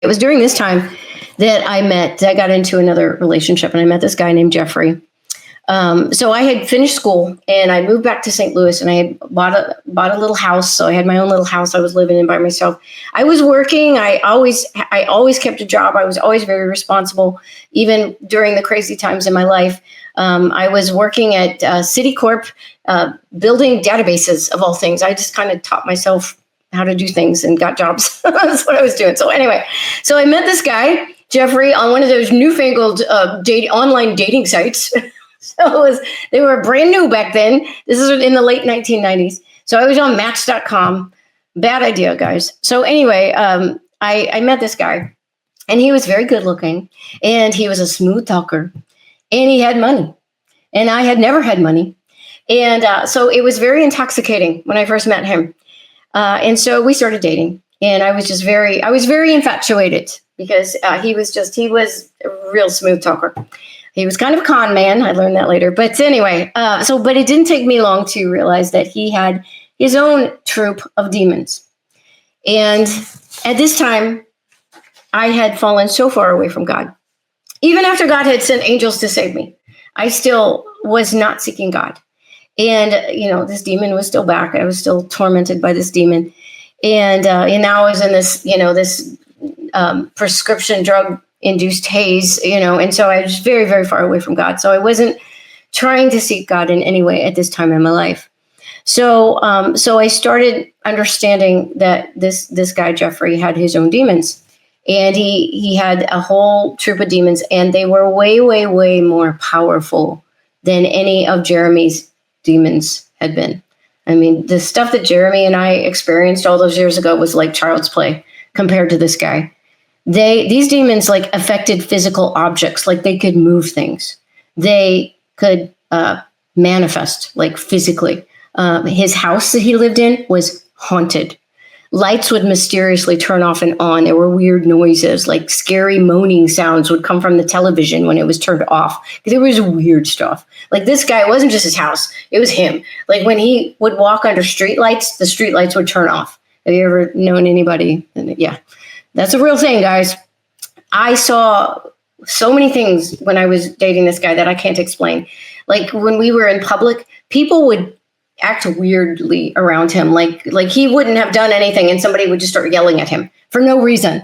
It was during this time that I got into another relationship, and I met this guy named Geoffrey. So I had finished school and I moved back to St. Louis, and I had bought a little house. So I had my own little house I was living in by myself. I was working. I always kept a job. I was always very responsible, even during the crazy times in my life. I was working at Citicorp, building databases of all things. I just kind of taught myself how to do things and got jobs. That's what I was doing. So anyway, so I met this guy, Geoffrey, on one of those newfangled online dating sites. They were brand new back then. This is in the late 1990s. So I was on Match.com. Bad idea, guys. So anyway, I met this guy, and he was very good looking, and he was a smooth talker, and he had money, and I had never had money. And so it was very intoxicating when I first met him. And so we started dating, and I was very infatuated because he was a real smooth talker. He was kind of a con man. I learned that later. But anyway, but it didn't take me long to realize that he had his own troop of demons. And at this time, I had fallen so far away from God. Even after God had sent angels to save me, I still was not seeking God. And, this demon was still back. I was still tormented by this demon. And now I was in this prescription drug induced haze, and so I was very, very far away from God. So I wasn't trying to seek God in any way at this time in my life. So I started understanding that this guy, Geoffrey, had his own demons, and he had a whole troop of demons, and they were way, way, way more powerful than any of Jeremy's demons had been. I mean, the stuff that Jeremy and I experienced all those years ago was like child's play compared to this guy. These demons affected physical objects, like they could move things. They could manifest physically. His house that he lived in was haunted. Lights would mysteriously turn off and on. There were weird noises, like scary moaning sounds would come from the television when it was turned off. There was weird stuff. Like this guy, it wasn't just his house, it was him. Like when he would walk under streetlights, the streetlights would turn off. Have you ever known anybody? Yeah. That's a real thing, guys. I saw so many things when I was dating this guy that I can't explain. Like when we were in public, people would act weirdly around him. Like he wouldn't have done anything and somebody would just start yelling at him for no reason.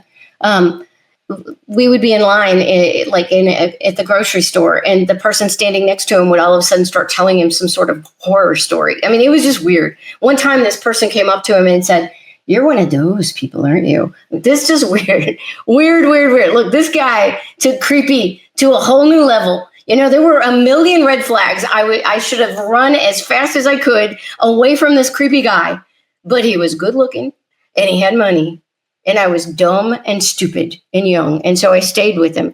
We would be in line at the grocery store, and the person standing next to him would all of a sudden start telling him some sort of horror story. I mean, it was just weird. One time this person came up to him and said, "You're one of those people, aren't you?" This is weird. Weird. Look, this guy took creepy to a whole new level. There were a million red flags. I should have run as fast as I could away from this creepy guy, but he was good looking and he had money, and I was dumb and stupid and young. And so I stayed with him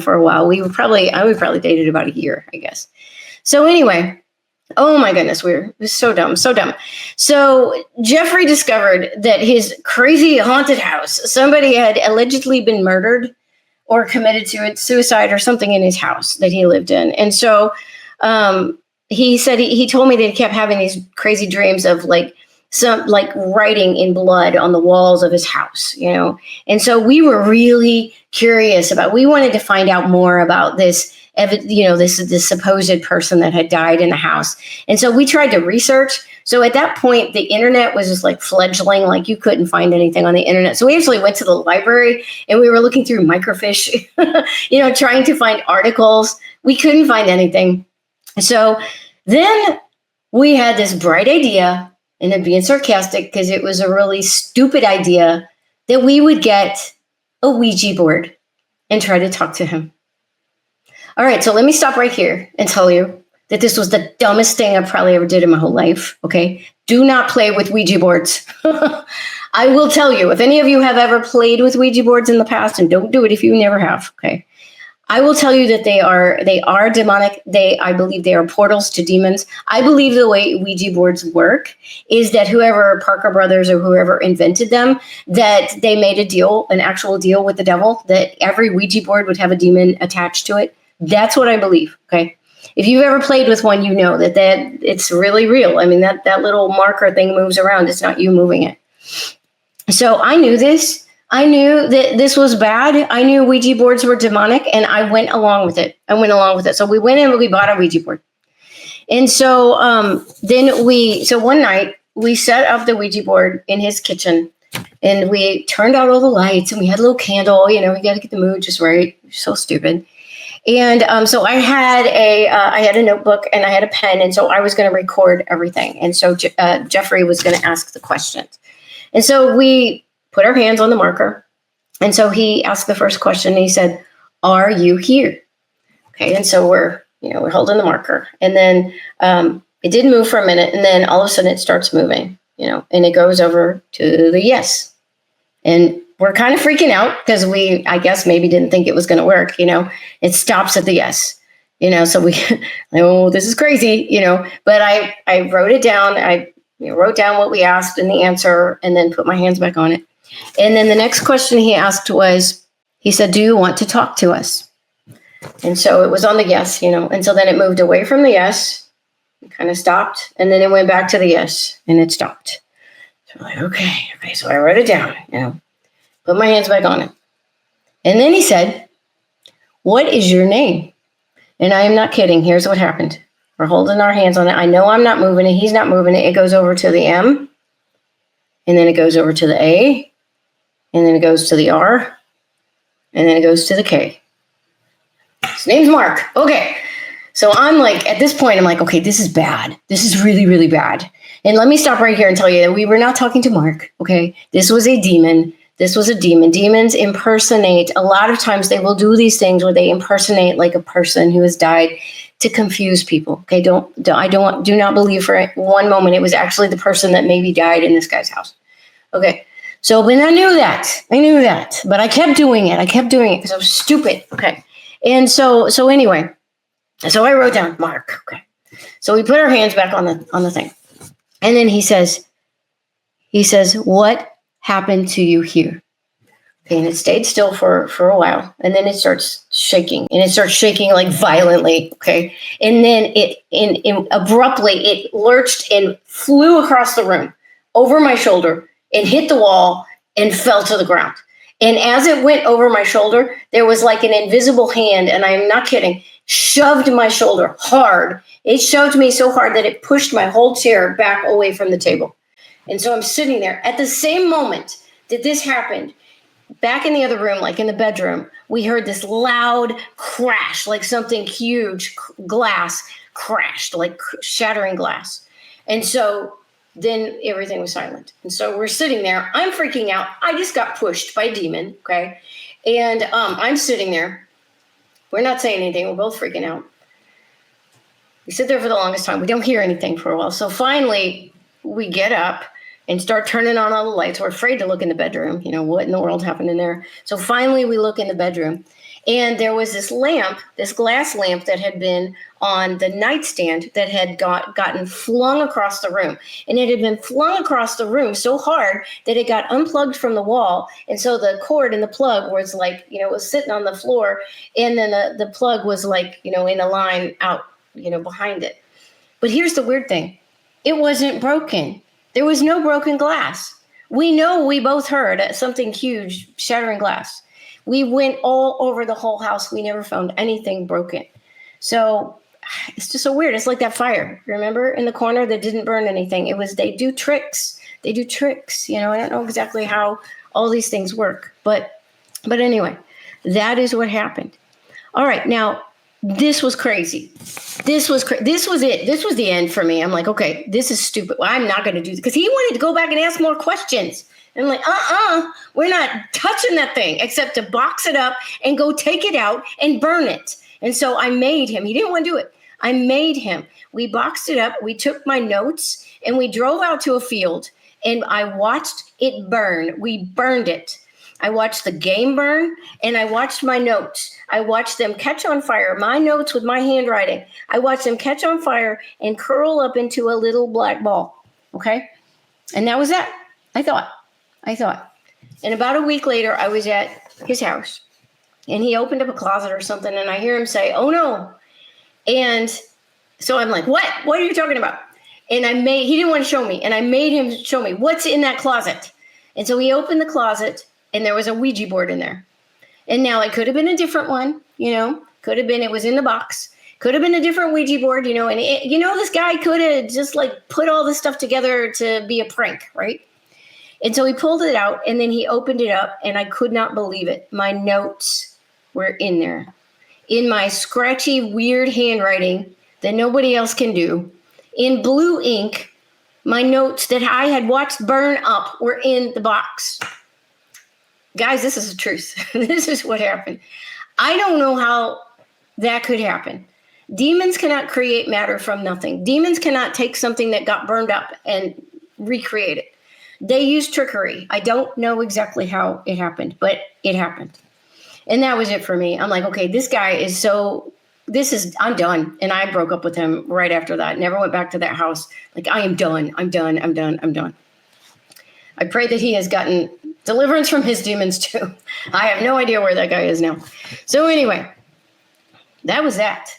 for a while. I would probably dated about a year, I guess. So anyway, oh my goodness, it was so dumb. So Geoffrey discovered that his crazy haunted house, somebody had allegedly been murdered or committed suicide or something in his house that he lived in. And so he said, he told me that he kept having these crazy dreams of some writing in blood on the walls of his house, And so we were really curious we wanted to find out more about this supposed person that had died in the house. And so we tried to research. So at that point, the internet was just fledgling, you couldn't find anything on the internet. So we actually went to the library and we were looking through microfiche, trying to find articles. We couldn't find anything. So then we had this bright idea, and I'm being sarcastic because it was a really stupid idea, that we would get a Ouija board and try to talk to him. All right, so let me stop right here and tell you that this was the dumbest thing I probably ever did in my whole life, okay? Do not play with Ouija boards. I will tell you, if any of you have ever played with Ouija boards in the past, and don't do it if you never have, okay? I will tell you that they are demonic. I believe they are portals to demons. I believe the way Ouija boards work is that whoever, Parker Brothers or whoever invented them, that they made an actual deal with the devil, that every Ouija board would have a demon attached to it. That's what I believe, okay? If you've ever played with one, you know that it's really real. I mean, that little marker thing moves around. It's not you moving it. So I knew this. I knew that this was bad. I knew Ouija boards were demonic, and I went along with it. So we went in and we bought a Ouija board. And so so one night we set up the Ouija board in his kitchen, and we turned out all the lights, and we had a little candle. You know, we got to get the mood just right. So stupid. And so I had a notebook and I had a pen, and so I was going to record everything. And so Geoffrey was going to ask the questions. And so we put our hands on the marker. And so he asked the first question. And he said, "Are you here?" Okay. And so we're holding the marker, and then it did move for a minute, and then all of a sudden it starts moving, and it goes over to the yes. And we're kind of freaking out because I guess maybe didn't think it was going to work. It stops at the yes, so we, oh, this is crazy, but I wrote it down. I wrote down what we asked and the answer, and then put my hands back on it. And then the next question he asked was, he said, "Do you want to talk to us?" And so it was on the yes, and so then it moved away from the yes, kind of stopped, and then it went back to the yes, and it stopped. So I'm like, okay. So I wrote it down, put my hands back on it. And then he said, "What is your name?" And I am not kidding. Here's what happened. We're holding our hands on it. I know I'm not moving it. He's not moving it. It goes over to the M, and then it goes over to the A, and then it goes to the R, and then it goes to the K. His name's Mark. Okay. So I'm like, at this point, I'm like, okay, this is bad. This is really, really bad. And let me stop right here and tell you that we were not talking to Mark. Okay. This was a demon. This was a demon. Demons impersonate. A lot of times they will do these things where they impersonate like a person who has died to confuse people. Okay. Do not believe for one moment it was actually the person that maybe died in this guy's house. Okay. So, but I knew that, but I kept doing it. Because I was stupid. Okay. And so anyway, so I wrote down Mark. Okay. So we put our hands back on the thing. And then he says, "What happened to you here?" Okay, and it stayed still for a while. And then it starts shaking, and it starts shaking like violently. Okay. And then abruptly it lurched and flew across the room over my shoulder and hit the wall and fell to the ground. And as it went over my shoulder, there was like an invisible hand, and I am not kidding, shoved my shoulder hard. It shoved me so hard that it pushed my whole chair back away from the table. And so I'm sitting there. At the same moment that this happened, back in the other room, like in the bedroom, we heard this loud crash, like something huge, glass crashed, like shattering glass. And so then everything was silent. And so we're sitting there. I'm freaking out. I just got pushed by a demon. Okay. And I'm sitting there. We're not saying anything. We're both freaking out. We sit there for the longest time. We don't hear anything for a while. So finally we get up and start turning on all the lights. We're afraid to look in the bedroom. What in the world happened in there? So finally we look in the bedroom, and there was this lamp, this glass lamp that had been on the nightstand that had gotten flung across the room. And it had been flung across the room so hard that it got unplugged from the wall. And so the cord and the plug was like, it was sitting on the floor. And then the plug was like, in a line out, behind it. But here's the weird thing. It wasn't broken. There was no broken glass. We know we both heard something huge shattering glass. We went all over the whole house. We never found anything broken. So it's just so weird. It's like that fire, remember, in the corner that didn't burn anything. They do tricks. I don't know exactly how all these things work. But anyway, that is what happened. All right. Now, this was crazy. This was it. This was the end for me. I'm like, okay, this is stupid. Well, I'm not going to do this, because he wanted to go back and ask more questions. And I'm like, we're not touching that thing except to box it up and go take it out and burn it. And so I made him. He didn't want to do it. I made him. We boxed it up. We took my notes and we drove out to a field, and I watched it burn. We burned it. I watched the game burn, and I watched my notes. I watched them catch on fire. My notes with my handwriting. I watched them catch on fire and curl up into a little black ball. Okay. And that was that. I thought. And about a week later, I was at his house, and he opened up a closet or something, and I hear him say, "Oh no." And so I'm like, what are you talking about? And he didn't want to show me. And I made him show me what's in that closet. And so he opened the closet, and there was a Ouija board in there. And now it could have been a different one, could have been, it was in the box, could have been a different Ouija board, and this guy could have just like put all this stuff together to be a prank, right? And so he pulled it out and then he opened it up and I could not believe it. My notes were in there in my scratchy, weird handwriting that nobody else can do. In blue ink, my notes that I had watched burn up were in the box. Guys, this is the truth. This is what happened. I don't know how that could happen. Demons cannot create matter from nothing. Demons cannot take something that got burned up and recreate it. They use trickery. I don't know exactly how it happened, but it happened. And that was it for me. I'm like, okay, this guy is I'm done. And I broke up with him right after that. Never went back to that house. Like, I am done. I'm done. I pray that he has gotten deliverance from his demons too. I have no idea where that guy is now. So anyway, that was that.